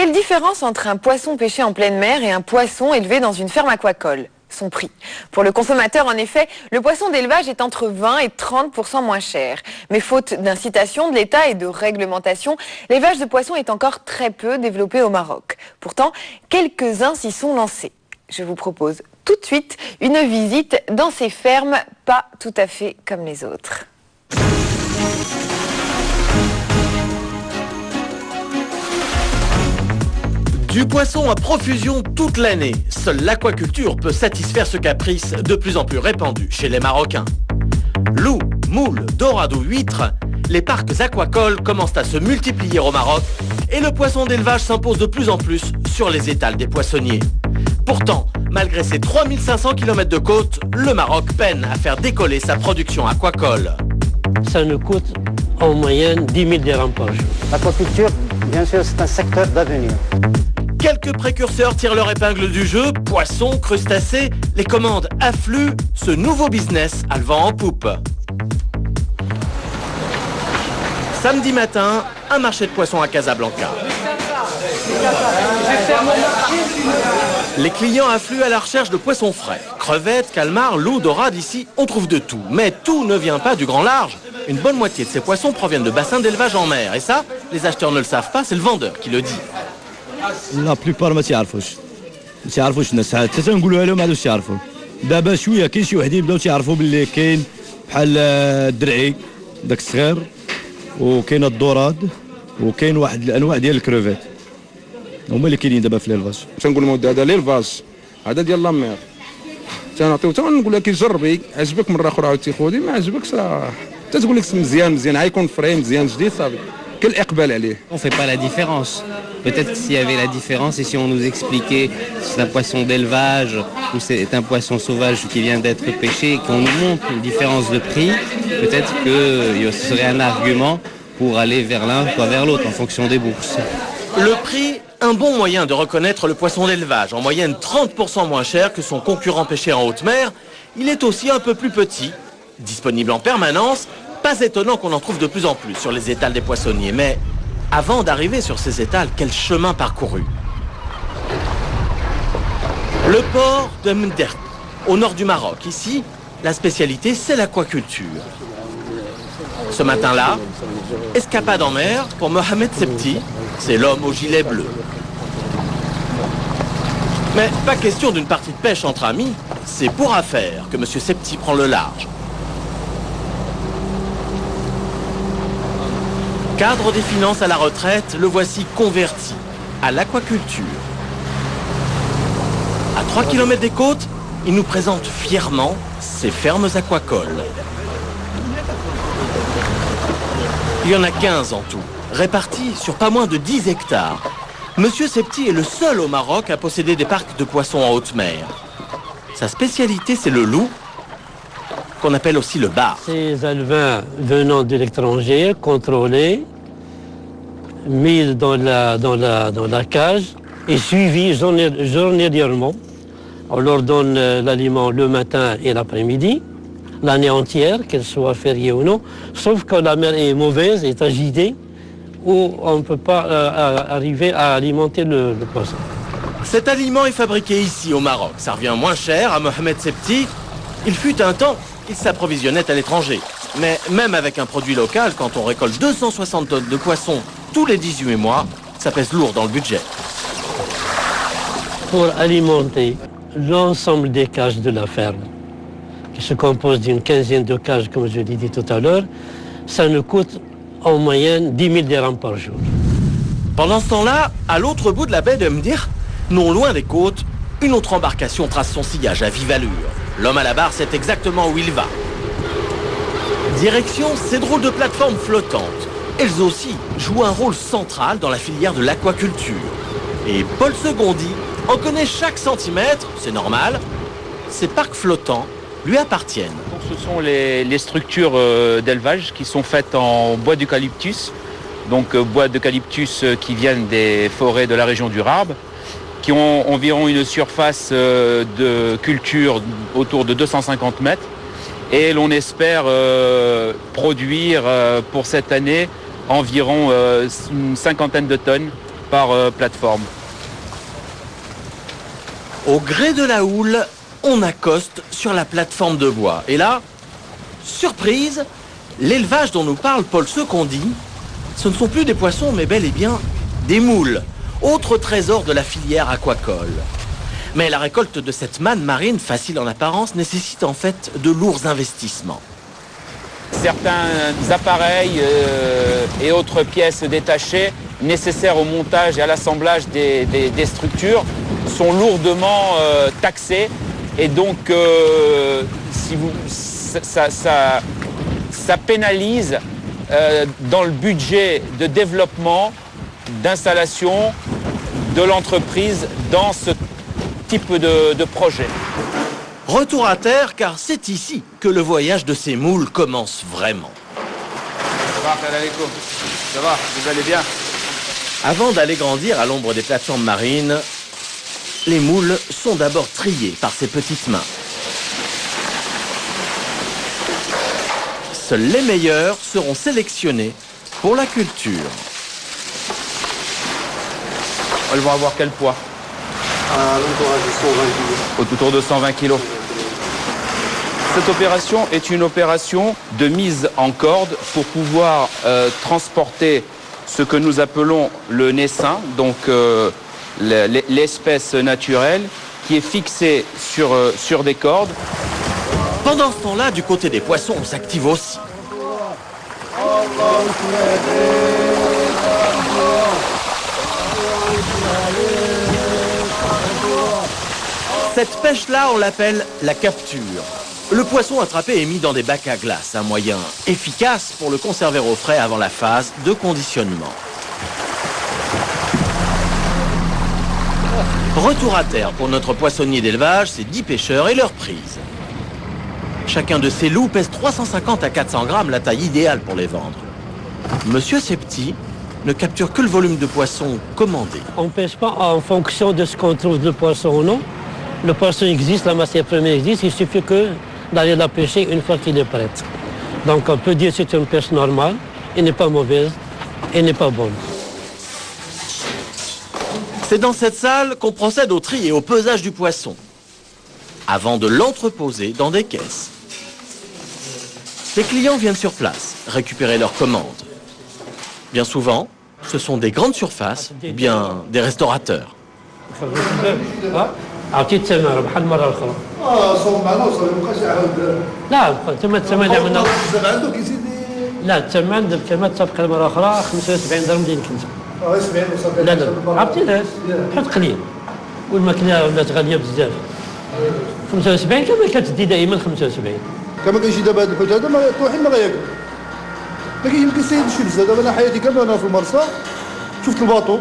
Quelle différence entre un poisson pêché en pleine mer et un poisson élevé dans une ferme aquacole? Son prix. Pour le consommateur, en effet, le poisson d'élevage est entre 20 et 30% moins cher. Mais faute d'incitation de l'État et de réglementation, l'élevage de poissons est encore très peu développé au Maroc. Pourtant, quelques-uns s'y sont lancés. Je vous propose tout de suite une visite dans ces fermes pas tout à fait comme les autres. Du poisson à profusion toute l'année. Seule l'aquaculture peut satisfaire ce caprice de plus en plus répandu chez les Marocains. Loups, moules, dorades ou huîtres, les parcs aquacoles commencent à se multiplier au Maroc et le poisson d'élevage s'impose de plus en plus sur les étals des poissonniers. Pourtant, malgré ses 3500 km de côte, le Maroc peine à faire décoller sa production aquacole. Ça nous coûte en moyenne 10 000 dirhams par jour. L'aquaculture, bien sûr, c'est un secteur d'avenir. Quelques précurseurs tirent leur épingle du jeu, poissons, crustacés, les commandes affluent, ce nouveau business a le vent en poupe. Samedi matin, un marché de poissons à Casablanca. Les clients affluent à la recherche de poissons frais. Crevettes, calmars, loups, dorades, ici, on trouve de tout. Mais tout ne vient pas du grand large. Une bonne moitié de ces poissons proviennent de bassins d'élevage en mer. Et ça, les acheteurs ne le savent pas, c'est le vendeur qui le dit. لا بليبار ما تيعرفوش الناس حتى تنقولوا لهم علاش تيعرفوا دابا شويه كاين شي وحدين بداو تيعرفوا باللي كاين بحال الدرعي داك الصغير وكاين الدوراد وكاين واحد الانواع ديال الكروفيت هما اللي كاينين دابا في ليلفاج تنقول مود هذا ليلفاج هذا ديال لامير تنعطيو تنقول لك جربي عجبك مره اخرى عاود تيخودي ما عجبكش راه تتقول لك مزيان عايكون فري مزيان جديد صافي. Quel iqbal عليه. On ne fait pas la différence. Peut-être que s'il y avait la différence et si on nous expliquait si c'est un poisson d'élevage ou c'est un poisson sauvage qui vient d'être pêché et qu'on nous montre une différence de prix, peut-être que ce serait un argument pour aller vers l'un ou vers l'autre en fonction des bourses. Le prix, un bon moyen de reconnaître le poisson d'élevage. En moyenne 30% moins cher que son concurrent pêché en haute mer. Il est aussi un peu plus petit, disponible en permanence. Pas étonnant qu'on en trouve de plus en plus sur les étals des poissonniers. Mais avant d'arriver sur ces étals, quel chemin parcouru? Le port de Mderk, au nord du Maroc. Ici, la spécialité, c'est l'aquaculture. Ce matin-là, escapade en mer pour Mohamed Septi. C'est l'homme au gilet bleu. Mais pas question d'une partie de pêche entre amis. C'est pour affaire que M. Septi prend le large. Cadre des finances à la retraite, le voici converti à l'aquaculture. À 3 km des côtes, il nous présente fièrement ses fermes aquacoles. Il y en a 15 en tout, répartis sur pas moins de 10 hectares. Monsieur Septi est le seul au Maroc à posséder des parcs de poissons en haute mer. Sa spécialité, c'est le loup, qu'on appelle aussi le bar. Ces alevins venant de l'étranger, contrôlés, mis dans la cage et suivis journalièrement. On leur donne l'aliment le matin et l'après-midi, l'année entière, qu'elle soit fériée ou non, sauf quand la mer est mauvaise, est agitée, où on ne peut pas arriver à alimenter le poisson. Cet aliment est fabriqué ici au Maroc. Ça revient moins cher à Mohamed Septi. Il fut un temps, il s'approvisionnait à l'étranger. Mais même avec un produit local, quand on récolte 260 tonnes de poissons tous les 18 mois, ça pèse lourd dans le budget. Pour alimenter l'ensemble des cages de la ferme, qui se compose d'une quinzaine de cages, comme je l'ai dit tout à l'heure, ça nous coûte en moyenne 10 000 dirhams par jour. Pendant ce temps-là, à l'autre bout de la baie de Mdir, non loin des côtes, une autre embarcation trace son sillage à vive allure. L'homme à la barre sait exactement où il va. Direction ces drôles de plateformes flottantes. Elles aussi jouent un rôle central dans la filière de l'aquaculture. Et Paul Segondi en connaît chaque centimètre, c'est normal. Ces parcs flottants lui appartiennent. Ce sont les structures d'élevage qui sont faites en bois d'eucalyptus. Donc bois d'eucalyptus qui viennent des forêts de la région du Rab, qui ont environ une surface de culture autour de 250 mètres. Et l'on espère produire pour cette année environ une cinquantaine de tonnes par plateforme. Au gré de la houle, on accoste sur la plateforme de bois. Et là, surprise, l'élevage dont nous parle Paul Secondi, ce ne sont plus des poissons, mais bel et bien des moules, autre trésor de la filière aquacole. Mais la récolte de cette manne marine, facile en apparence, nécessite en fait de lourds investissements. Certains appareils et autres pièces détachées nécessaires au montage et à l'assemblage des structures sont lourdement taxés et donc ça pénalise dans le budget de développement, d'installation de l'entreprise dans ce type de projet. Retour à terre, car c'est ici que le voyage de ces moules commence vraiment. Ça va, vous allez bien? Avant d'aller grandir à l'ombre des plateformes marines, les moules sont d'abord triés par ses petites mains. Seuls les meilleurs seront sélectionnés pour la culture. Elles vont avoir quel poids? Autour de 120 kg. Cette opération est une opération de mise en corde pour pouvoir transporter ce que nous appelons le naissin, donc l'espèce naturelle qui est fixée sur des cordes. Pendant ce temps-là, du côté des poissons, on s'active aussi. Cette pêche-là, on l'appelle la capture. Le poisson attrapé est mis dans des bacs à glace, un moyen efficace pour le conserver au frais avant la phase de conditionnement. Retour à terre pour notre poissonnier d'élevage, ses 10 pêcheurs et leur prise. Chacun de ces loups pèse 350 à 400 grammes, la taille idéale pour les vendre. Monsieur Septi ne capture que le volume de poisson commandé. On ne pêche pas en fonction de ce qu'on trouve de poisson ou non. Le poisson existe, la matière première existe, il suffit que d'aller la pêcher une fois qu'il est prêt. Donc on peut dire que c'est une pêche normale, elle n'est pas mauvaise, elle n'est pas bonne. C'est dans cette salle qu'on procède au tri et au pesage du poisson, avant de l'entreposer dans des caisses. Les clients viennent sur place récupérer leurs commandes. Bien souvent, ce sont des grandes surfaces ou bien des restaurateurs. أعطيت ثمن بحال المرة الأخرى. صوب معنا وصل مابقاش يعاود. لا الثمن اللي عملنا. عنده كيزيد. لا الثمن تبقى المرة الأخرى 75 درهم ديال الكنزة. 70 وصافي. لا عرفتي حط قليل. والماكلة ولات غالية بزاف. 75 كما كتدي دائما 75. كما كيجي دابا هذا الحوت هذا ما توحيد ما غياكل. ما كيمكن السيد شي بزاف دابا انا حياتي كامله انا في المرسى شفت الباطو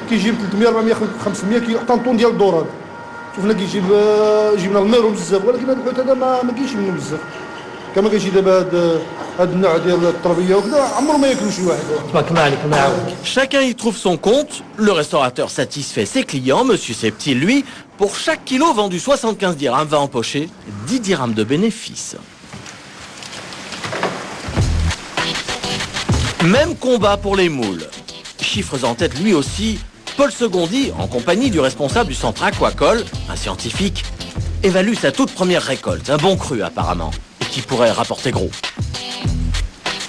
كيجيب 300 400 500 كيحط طون ديال الدوراد. شفنا كيجيب جبنا الميرو بزاف ولكن هذا الحوت هذا ما كاينش منه بزاف كما كيجي دابا هذا النوع ديال التربيه وكذا عمره ما ياكلو شي واحد. تبارك الله عليك الله يعاونك. Chacun y trouve son compte. Le restaurateur satisfait ses clients. Monsieur Septi, lui, pour chaque kilo vendu 75 dirhams, va empocher 10 dirhams de bénéfice. Même combat pour les moules. Chiffres en tête lui aussi, Paul Secondi, en compagnie du responsable du centre aquacole, un scientifique, évalue sa toute première récolte, un bon cru apparemment, et qui pourrait rapporter gros.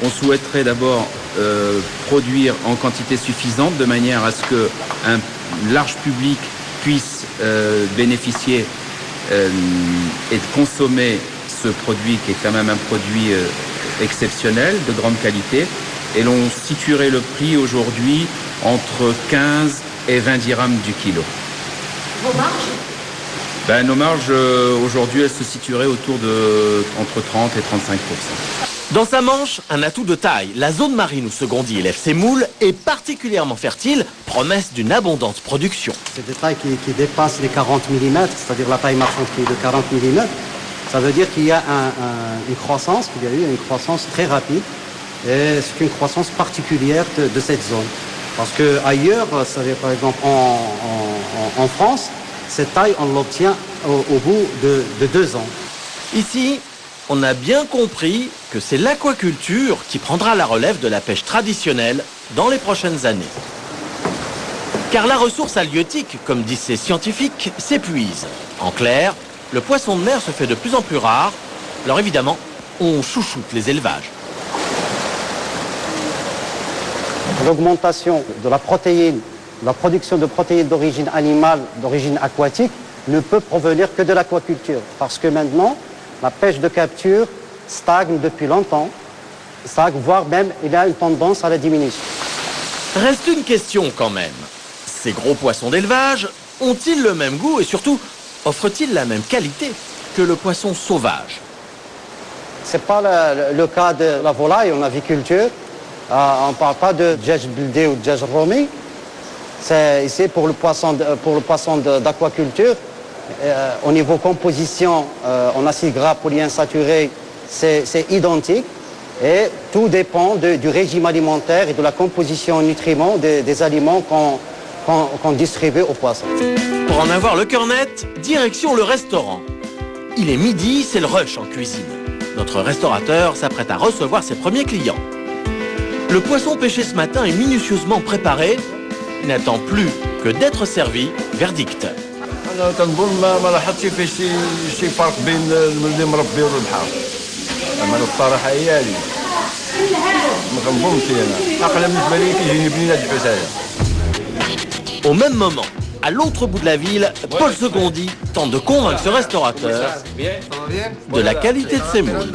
On souhaiterait d'abord produire en quantité suffisante de manière à ce qu'un large public puisse bénéficier et de consommer ce produit qui est quand même un produit exceptionnel, de grande qualité. Et l'on situerait le prix aujourd'hui entre 15 et 20 dirhams du kilo. Vos marges? Nos marges aujourd'hui elles se situeraient autour de entre 30 et 35%. Dans sa manche, un atout de taille. La zone marine où Secondi élève ses moules est particulièrement fertile, promesse d'une abondante production. C'est des tailles qui dépassent les 40 mm, c'est-à-dire la taille marchande qui est de 40 mm. Ça veut dire qu'il y a une croissance, qu'il y a eu une croissance très rapide. Et c'est une croissance particulière de cette zone. Parce qu'ailleurs, par exemple en France, cette taille, on l'obtient au bout de 2 ans. Ici, on a bien compris que c'est l'aquaculture qui prendra la relève de la pêche traditionnelle dans les prochaines années. Car la ressource halieutique, comme disent ces scientifiques, s'épuise. En clair, le poisson de mer se fait de plus en plus rare. Alors évidemment, on chouchoute les élevages. L'augmentation de la protéine, la production de protéines d'origine animale, d'origine aquatique, ne peut provenir que de l'aquaculture. Parce que maintenant, la pêche de capture stagne depuis longtemps, voire même il y a une tendance à la diminution. Reste une question quand même. Ces gros poissons d'élevage ont-ils le même goût et surtout, offrent-ils la même qualité que le poisson sauvage? Ce n'est pas le cas de la volaille en aviculture. On ne parle pas de djej bldé ou djej romi. C'est ici pour le poisson d'aquaculture. Au niveau composition en acides gras polyinsaturés, c'est identique. Et tout dépend du régime alimentaire et de la composition en nutriments des aliments qu'on distribue aux poissons. Pour en avoir le cœur net, direction le restaurant. Il est midi, c'est le rush en cuisine. Notre restaurateur s'apprête à recevoir ses premiers clients. Le poisson pêché ce matin est minutieusement préparé. Il n'attend plus que d'être servi. Verdict. أنا كنظن ما لاحظتش فيه شي فرق بين اللي مربي والبحر. أنا الصراحة هي هذه. ما كنظنش أنا. أقل بالنسبة لي كيجيني بنين هاد الحساية. Au même moment, à l'autre bout de la ville, Paul Secondi tente de convaincre ce restaurateur de la qualité de ses moules.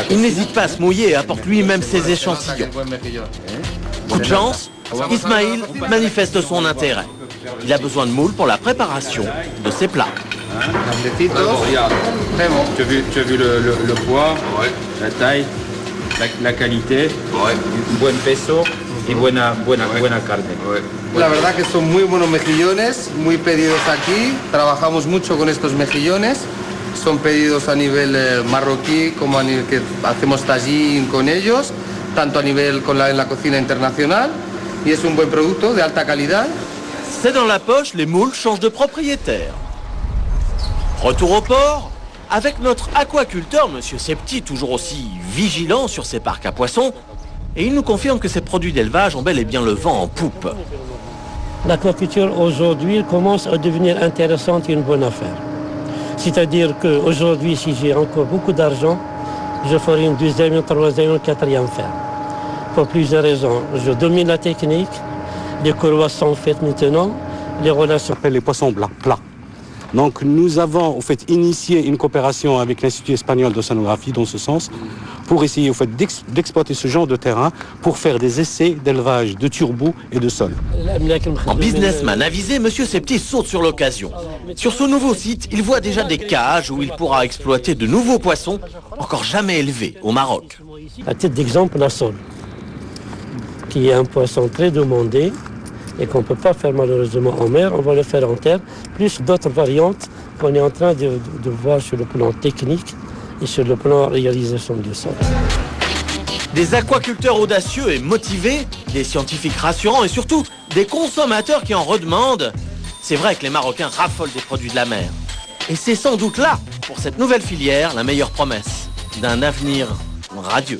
Il n'hésite pas à se mouiller et apporte lui-même ses échantillons. Coup de chance, Ismaïl manifeste son intérêt. Il a besoin de moules pour la préparation de ses plats. Tu as vu le poids, la taille, la qualité, un buen peso y buena carne. La verdad que son muy buenos mejillones, muy pedidos aquí. Trabajamos mucho con estos mejillones. Son pedidos a nivel marroquí como a nivel que hacemos tajín con ellos, tanto a nivel en la cocina internacional. Y es un buen producto de alta calidad. C'est dans la poche, les moules changent de propriétaire. Retour au port, avec notre aquaculteur, Monsieur Septi, toujours aussi vigilant sur ses parcs à poissons, et il nous confirme que ces produits d'élevage ont bel et bien le vent en poupe. L'aquaculture aujourd'hui commence à devenir intéressante et une bonne affaire. C'est-à-dire qu'aujourd'hui, si j'ai encore beaucoup d'argent, je ferai une deuxième, une troisième, une quatrième ferme. Pour plusieurs raisons. Je domine la technique, les courroies sont faites maintenant, les relations... Les poissons plats. Donc nous avons en fait initié une coopération avec l'Institut espagnol d'océanographie dans ce sens pour essayer en fait, d'exploiter ce genre de terrain pour faire des essais d'élevage de turbo et de sol. En businessman avisé, M. Septi saute sur l'occasion. Sur ce nouveau site, il voit déjà des cages où il pourra exploiter de nouveaux poissons encore jamais élevés au Maroc. À titre d'exemple, la sole, qui est un poisson très demandé et qu'on ne peut pas faire malheureusement en mer, on va le faire en terre, plus d'autres variantes qu'on est en train de voir sur le plan technique et sur le plan réalisation du sol. Des aquaculteurs audacieux et motivés, des scientifiques rassurants et surtout des consommateurs qui en redemandent. C'est vrai que les Marocains raffolent des produits de la mer. Et c'est sans doute là, pour cette nouvelle filière, la meilleure promesse d'un avenir radieux.